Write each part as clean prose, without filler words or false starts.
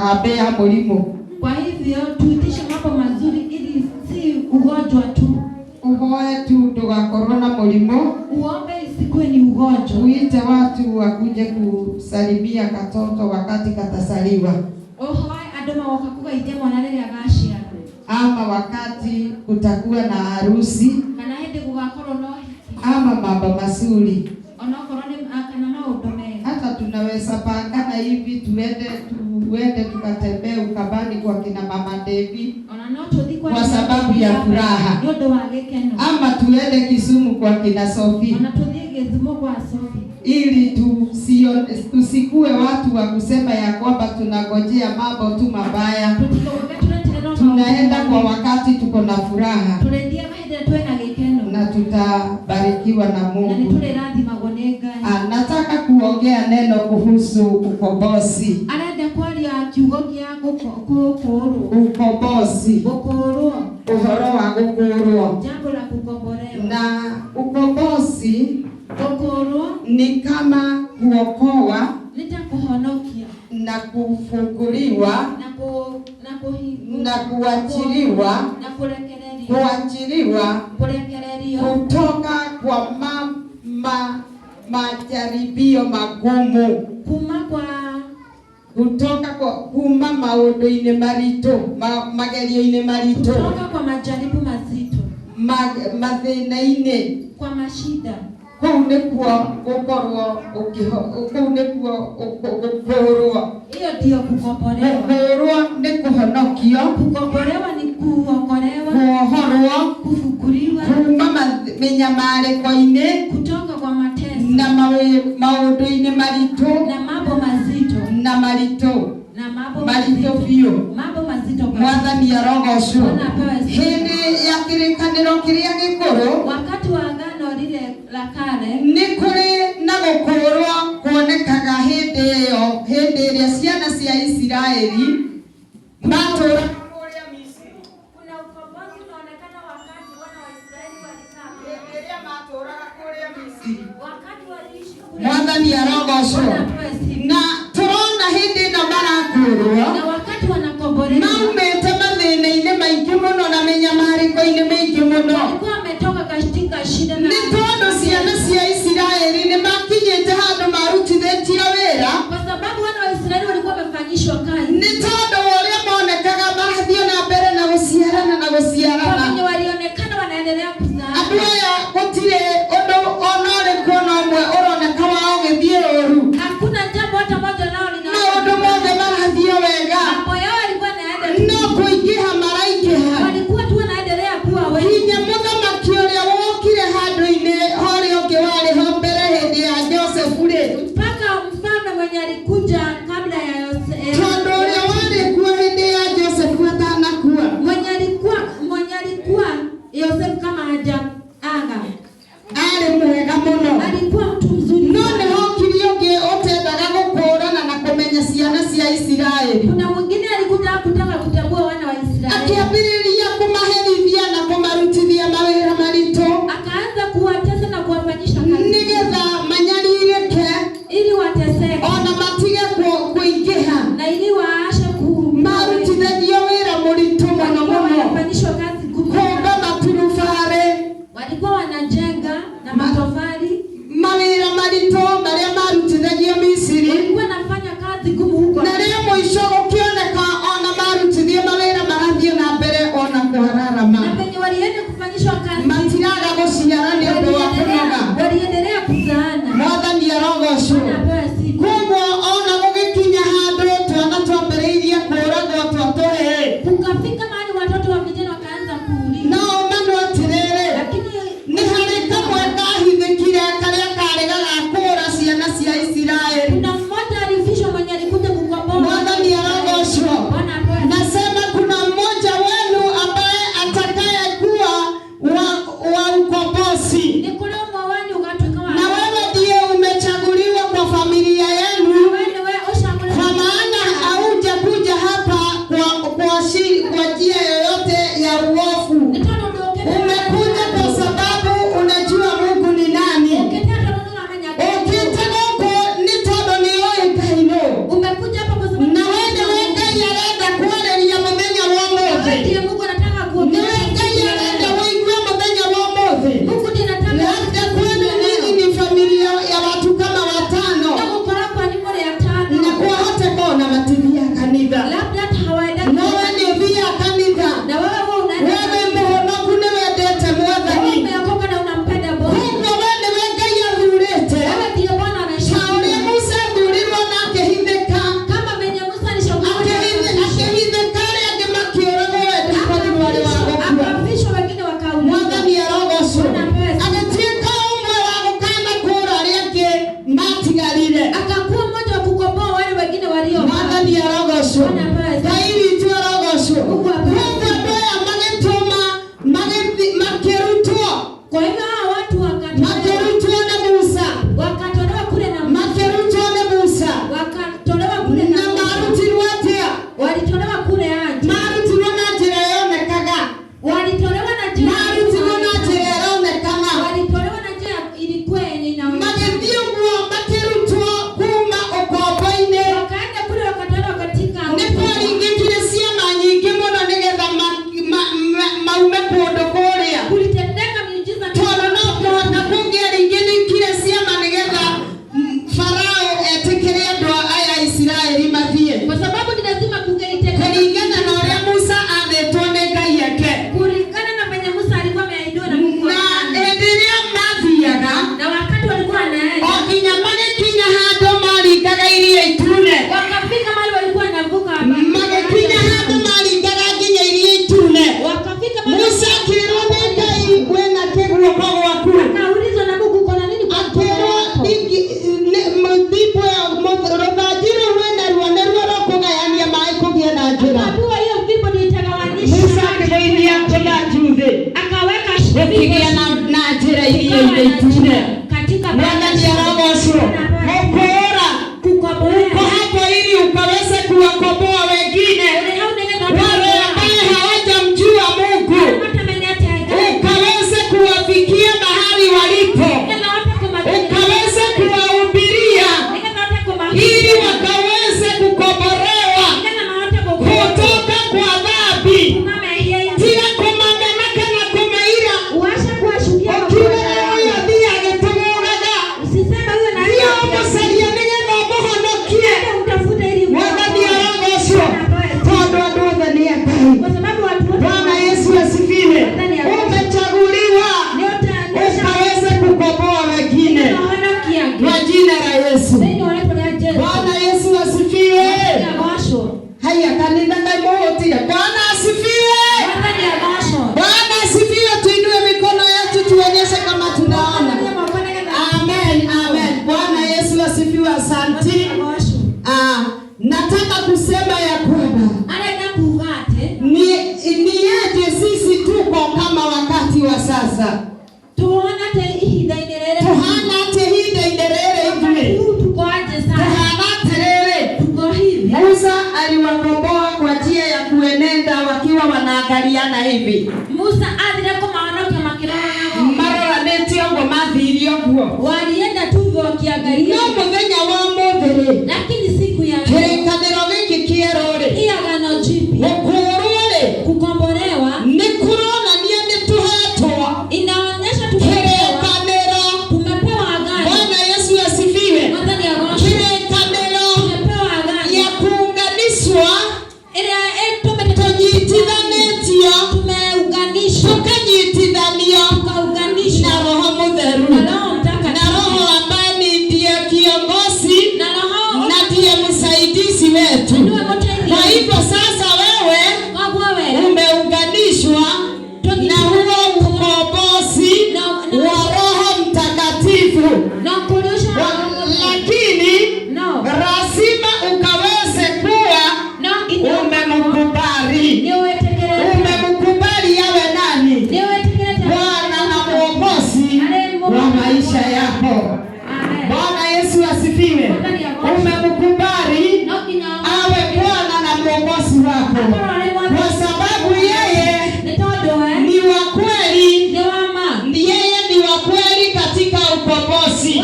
harambee ya mũrimũ. Kwa hivyo tuitishe mambo mazuri ili si ugonjwa tu. Uhoe tu ndũgakorwo na mũrimũ. Uombe isikuwe ni ugonjwa. Uite watu wakuje kusalimia katoto wakati katasaliwa. Uhoe andũ magoka kũgeithia mwana rĩrĩa agaciarwo. Ama wakati kutakuwa na harusi. Kana hĩndĩ gũgakorwo no hiki. Ama mambo mazuri. Onokorwo nĩ kana maũndũ mega. Hata tunaweza pangana hivi tuende tukatembee ukabani kwa kina mama Devi. Kwa sababu ya furaha. Ama tuende Kisumu kwa kina Sophie. Ili tusikue watu wa kusema ya kwamba tunagojea mambo tu mabaya. Tunaenda kwa wakati tuko na furaha. Na tutabarikiwa na Mungu. Nataka kuongea neno kuhusu ukombozi. Ukombozi. Uhoro wa gukurwo. Na ukombozi ni kama kuokoa na kufunguliwa na kuachiliwa kutoka kwa majaribio magumu, kutoka maundu-inĩ maritũ, magerio-inĩ maritũ, kutoka kwa majaribu mazito, mathĩna-inĩ, kwa mashida. Kũu nĩkuo gũkorwo gũkũũrwo. Hiyo ndio kukombolewa. Gũkũũrwo nĩ kũhonokio. Kukombolewa ni kuokolewa. Kuohorwo. Kufunguliwa. Kuuma mĩnyamarĩko-inĩ. Kutoka kwa mateso. Na maũndũ-inĩ maritũ. Na mambo mazito. Na maritũ. Na mambo maritũ biũ. Mambo mazito. Mwathani arogocwo. Hĩndĩ ya kĩrĩkanĩro kĩrĩa gĩkũrũ. Wakati wa agano lile la kale. Nĩ kũrĩ na gũkũũrwo kuonekaga hĩndĩ ĩyo, hĩndĩ ĩrĩa ciana cia Isiraeli matũũra kũrĩa Misiri. Kuna ukombozi unaonekana wakati wana wa Israeli walikaa. Hĩndĩ ĩrĩa matũũraga kũrĩa Misiri. Wakati waliishi kule. Mwathani arogocwo. Na tũrona hĩndĩ ĩno marakũũrwo. Na wakati wanakombolewa. Maumĩte mathĩna-inĩ maingĩ mũno na mĩnyamarĩko-inĩ mĩingĩ mũno. Walikuwa wametoka katika shida na nĩ tondũ ciana cia Isiraeli nĩ makinyĩte handũ marutithĩtio wĩra. Kwa sababu wana wa Israeli walikuwa wamefanyishwa kazi. Nĩ tondũ ũrĩa monekaga marathiĩ na mbere na gũciarana na gũciarana. Wenye walionekana wanaendelea kuzaa. Andũ aya gũtirĩ ũndũ ona ũrĩkũ na ũmwe ũroneka wao ũgĩthiĩ ũru. Hakuna jambo hata moja lao lina. Maũndũ mothe marathiĩ wega. Mambo yao yalikuwa yanaenda. No kũingĩha maraingĩha. Walikuwa tu wanaendelea kuwa wengi. Hinya mũthamaki ũrĩa wokire handũ-inĩ harĩa ũngĩ warĩ ho mbere hĩndĩ ya Josefu rĩ. Mpaka mfalme mwenye alikuja kabla ya Yosefu. Tondũ ũrĩa warĩ kuo hĩndĩ ya Josefu atanakua. Mwenye alikuwa Yosefu kama hajaaga. Arĩ mwega mũno. Alikuwa mtu mzuri. No nĩ hokire ũngĩ ũtendaga gũkũũrana na kũmenya ciana cia Isiraeli. Kuna mwingine alikuja kutaka kutambua wana wa Israeli. Akĩambĩrĩria kũmaherithia na kũmarutithia mawĩra maritũ. Akaanza kuwatesa na kuwafanyisha kazi. Nĩgetha manyarirĩke. Ili wateseke. Ona matige kũingĩha. Na ili waashe marutithagio wĩra mũritũ mũno mũno. Wafanyishwa kazi ngumu. Kũmba maturubarĩ. Walikuwa wanajenga na matofali. Mawĩra maritũ marĩa marutithagio Misiri. Walikuwa wanafanya kazi ngumu huko. Na rĩo mũico gũkĩoneka rogosho. Kairi tu rogosho. Mungu ndoya magetoma makeruto. Kwa hivyo watu makeruto na Musa. Wakatolewa kule na makeruto na Musa. Wakatolewa kule na maruti watia. Walitolewa kule aje. Maruti wana jirayone kaga. Walitolewa na jina. Maruti wana jirayone kaga. Walitolewa na jina ilikuwa yenye inaona. Magedio mwa makeruto kuma okoboine. Wakaenda kule wakatolewa katika. Ndipo ingekile siama nyingi mwana nigetha maume podo korea. Kulitendeka miujiza Tono no na kungeri ingeni kile siama nigetha Farao etekele ndo aya Israeli mathie. Kwa sababu ni lazima kungelitendeka. Kulingana na ule Musa ametone Ngai yake. Kulingana na venye Musa alikuwa ameahidiwa na Mungu. Na endelea mathiaga. Na wakati walikuwa wanaenda. Okinyamane kinya hado mali gaga iria itune. Wakafika mahali walikuwa wanavuka hapa. Magekinya hado mali gaga kinya iria itune. Wakafika mahali Musa kirone Ngai wena keguo kwa waku. akaulizwa na Mungu kuna nini kwa Akero mdipo ya rodajiro wena ruanerwa rokoga yani ya maiko kiena njira. Akajua hiyo vipo ndio itagawanisha. Musa kiboinia kola juve. Akaweka Ukigia na njira iria itune. katika Mwana ni arogosho. Mokora. Uko hapo ili ukaweze kuwakomboa wengine. Wale ambao hawajamjua Mungu. Ukaweze kuwafikia mahali walipo. Ukaweze kuwahubiria ili wakaweze kukombolewa kutoka kwa dhambi. Tia kumamenaka na kumeira. Ukiwa huyo ndiye agetumogaga. Tia umusalia nigetha umuhonokie. Mwana ni arogosho. Tondo andothe ni Ngai. Bwana Yesu asifiwe. Umechaguliwa ukaweze kukomboa wengine kwa jina la Yesu. Bwana Yesu asifiwe. Haya kanisa kaimotia. Bwana asifiwe. Bwana asifiwe. Tuinue mikono yetu tuonyeshe kama tunaona. Amen. Amen. Bwana Yesu asifiwe. Asante. Nataka kusema ya kwamba niaje sisi tuko kama wakati wa sasa. Tuhana tehida inderere hivi. Tuhana terere. Musa aliwakomboa kwa njia ya kuenenda wakiwa wanaangaliana hivi. Marora netio ngomathirio guo. Walienda tu wakiangalia. No muthenya wa muthiri. Lakini siku ya kirikaniro giki kierore. Hii agano jipya. Gukurore. Kukombolewa. Ni kuronania ni tuhetwa. Inaonyesha tumepewa. Tumepewa agano. Bwana Yesu asifiwe. Kirikaniro. Tumepewa agano. Ya kuunganishwa. Tujitithanĩtio. Tumeunganishwa. Tukanyitithanio. Tukaunganishwa. Na Roho Mũtheru. Na Roho ambaye ndiye kiongozi na ndiye msaidizi wetu. Kwa hivyo sasa wewe umeunganishwa na huo ukombozi wa Roho Mtakatifu. Lakini lazima ukaweze kuwa umemkubali. Umemkubali yawe nani? Bwana na Mwokozi wa maisha yako. Bwana Yesu asifiwe. Umemkubali awe Bwana na Mwokozi wako. Kwa sababu yeye ni wa kweli. Yeye ni wa kweli katika ukombozi.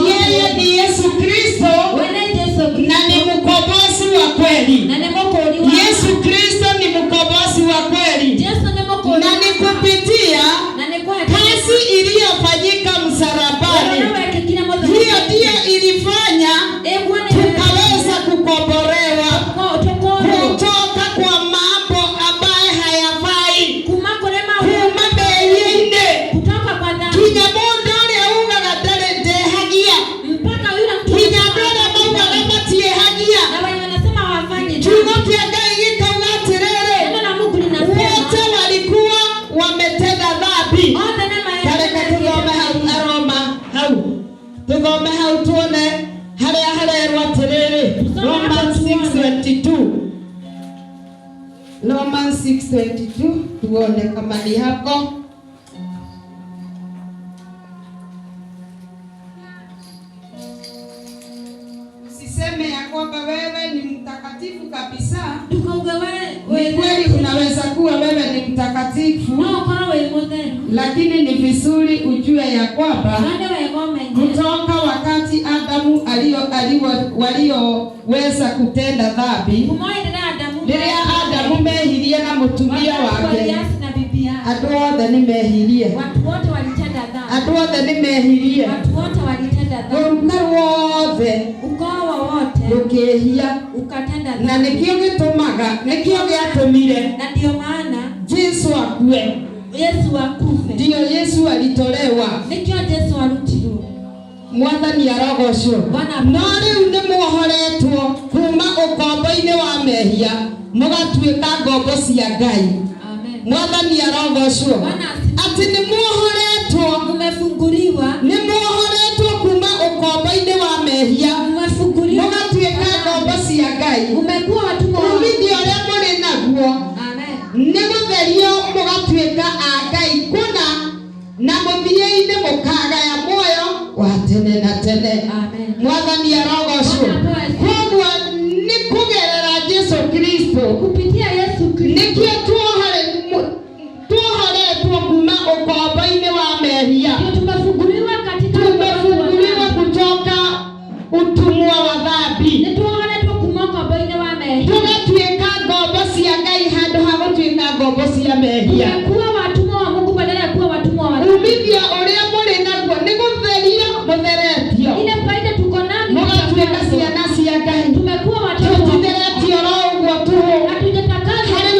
Yeye ni Yesu Kristo na ni mkombozi wa kweli. Yesu Kristo ni mkombozi wa kweli. Na ni kupitia kazi iliyofanyika msalabani. Hiyo ndiyo ilifanya tukaweza kukombolewa kutoka Mungu. Romans 6:22, tuone kama ni hapo. Usiseme ya kwamba wewe ni mtakatifu kabisa. Ni kweli unaweza kuwa wewe ni mtakatifu, lakini ni vizuri ujue ya kwamba kutoka wakati Adamu walioweza kutenda dhambi, rĩrĩa Adamu mehirie na mũtumia wake, andũ othe nĩ mehirie. Andũ othe nĩ mehirie. Rũruka rwothe rũkĩhia, na nĩkĩo gĩtũmaga, nĩkĩo gĩatũmire na ndio maana Yesu akue. Yesu akufe. Ndio Yesu alitolewa. Nĩkĩo Yesu arutirwo. Mwathani arogocwo. No rĩu nĩ muohoretwo kuma ũkombo-inĩ wa mehia mũgatuĩka ngombo cia Ngai. Amen. Mwathani arogocwo. Ati nĩ muohoretwo, mumefunguliwa, nĩ muohoretwo kuma ũkombo-inĩ wa mehia mũgatuĩka ngombo cia Ngai. Umekuwa watumwa wa umithio ũrĩa mũrĩ naguo. Amen. Nĩ gũtherio mũgatuĩka a Ngai kuna na mũthia-inĩ mũkagaya muoyo wa tene na tene. Amen. Mwathani arogocwo. Koguo nĩ kũgerera Yesu Kristo, kupitia Yesu Kristo, nĩkĩo tuohoretwo kuma ũkombo-inĩ wa mehia. Tumefunguliwa katika kutoka utumwa wa dhambi. Tuohoretwo kuma ũkombo-inĩ wa mehia, tugatuĩka ngombo cia Ngai handũ ha gũtuĩka ngombo cia mehia. kuwa watumwa wa Mungu badala ya kuwa watumwa wa dhambi. Umithio ũrĩa mũrĩ naguo nĩ gũtherio mũtheretio, Ile faida tuko nayo mũgatuĩka ciana cia Ngai. Tumekuwa watumwa Tũtitheretio ro ũguo tu, harĩ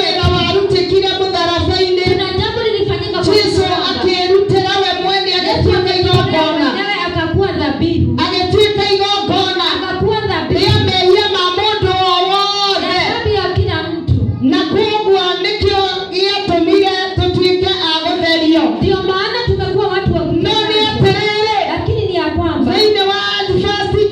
wĩra warutĩkire mũtharaba-inĩ. Kuna jambo lilifanyika kwa Yesu akĩrutĩra we mwene, agĩtuĩka igongona, nawe akakuwa dhabihu, agĩtuĩka igongona akakuwa dhabihu rĩa mehia ma mũndũ o wothe. dhambi ya kila mtu. Na koguo nĩkĩo gĩatũmire tũtuĩke a gũtherio. Ndio maana tumekuwa watu wa No nĩ atĩrĩrĩ, lakini ni ya kwamba thĩinĩ wa 1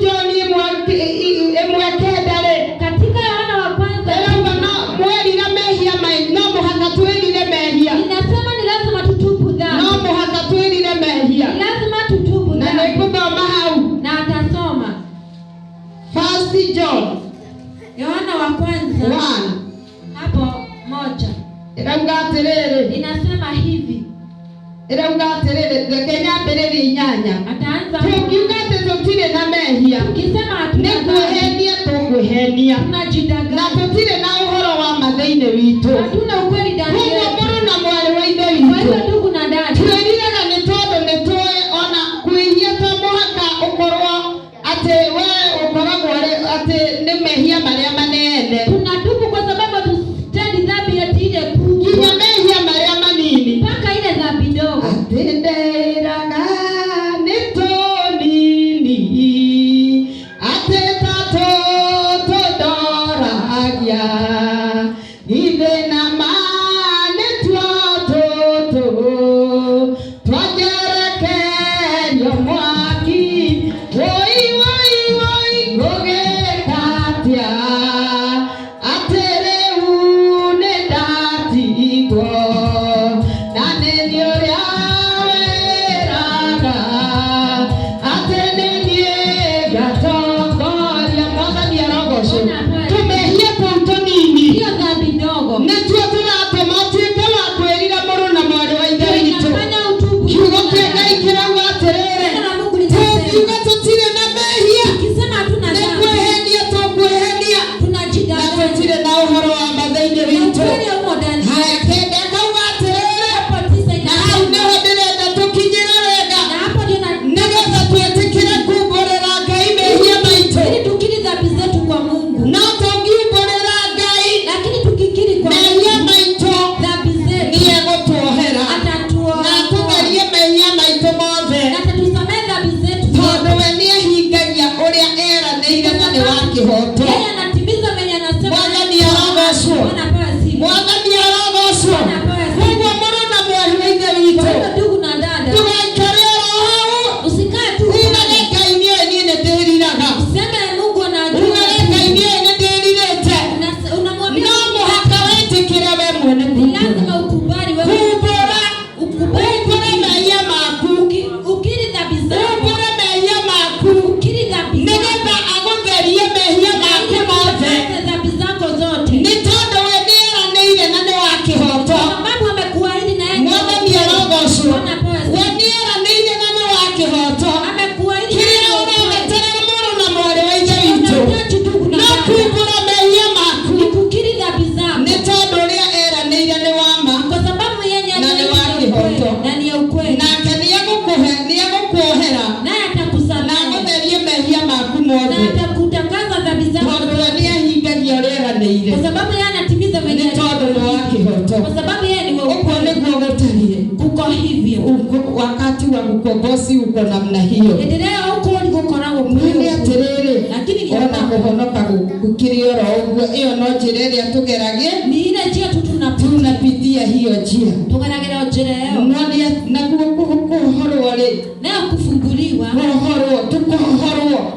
John 1:9 katika Yohana wa kwanza ĩrauga no mwerire mehia no mũhaka twĩrire mehia, inasema ni lazima tutubu dhambi. no mũhaka twĩrire mehia. Ni lazima tutubu Na dhambi. nĩngũthoma hau Na atasoma 1 John Yohana wa kwanza 1 hapo 1 ĩrauga atĩrĩrĩ, inasema hivi, ĩrauga atĩrĩrĩ, reke nyambĩrĩrie 8. ataanza Tũngiuga atĩ tũtirĩ na mehia, ukisema hatuna nĩ dhambi, kwĩhenia tũkwĩhenia, na tunajidanganya, tũtirĩ na ũhoro wa ma thĩinĩ witũ. hatuna ukweli ndani Koguo yetu. mũrũ na mwarĩ wa ithe Kwa hivyo witũ, ndugu na dada, twĩriraga nĩ tondũ nĩ tũĩ ona kwĩhia to mũhaka ũkorwo atĩ we ũkoragwo atĩ nĩ mehia marĩa manene, tunatubu kwa sababu hatutendi dhambi eti ile kubwa, nginya mehia marĩa manini. mpaka ile dhambi ndogo. Atĩ ndĩraga nĩ tũnini, atĩ ta tũtũndoragia, ithe na ma nĩ tuo twanjerekerio mwaki. Woi ngũgĩka atĩa, atĩ rĩu nĩ ndatigwo, na nĩ niĩ ũrĩa wĩraga, atĩ nĩ niĩ ngatongoria. Mwathani arogocwo. Tũmehia tũu tũnini Hiyo dhambi ndogo nĩtuo tũratũma ũtuĩke wa kwĩrira mũrũ na mwarĩ wa ithe witũ. inafanya utubu. Kiugo kĩa Ngai kĩrauga atĩrĩrĩ, Neno la Mungu linasema tũngiuga tũtirĩ na mehia, ukisema hatuna nĩ dhambi, kwĩhenia tũkwĩhenia, na tunajidanganya. tũtirĩ na ũhoro wa ma thĩinĩ Na witũ. ukweli haumo ndani. Haya, kenda akauga atĩrĩrĩ, Hapo 9 na hau inasema, nĩho ndĩrenda tũkinyĩre wega, na hapo ndio nĩgetha twĩtĩkĩre kumbũrĩra Ngai mehia maitũ. ili tukiri dhambi zetu kwa Mungu, No tũngiumbũrĩra Ngai lakini tukikiri kwa mehia maitũ, dhambi zetu nĩ egũtuohera na atatuokoa atũtherie mehia maitũ mothe, na atatusamehe dhambi zetu tondũ zote. we nĩ ahingagia ũrĩa eranĩire na nĩ wa kĩhoto. Yeye anatimiza menye anasema. Mwathani arogocwo. Bwana apewe sifa. Mwathani akiganĩire, kwa sababu yeye anatimiza nĩ tondũ nĩ wa kĩhoto. kwa sababu yeye ni wa Uko nĩguo gũtariĩ. kuko hivyo Wakati wa ukombozi uko namna hiyo. endelea huko ulikokoragwo Mwene atiriri, lakini ona kuhonoka gukiri oro uguo, iyo no njira iria tugeragie, ni ile njia tu tunapitia hiyo njia, tugeragera njira hiyo, na kuhorwo ri na kufunguliwa, tukohorwo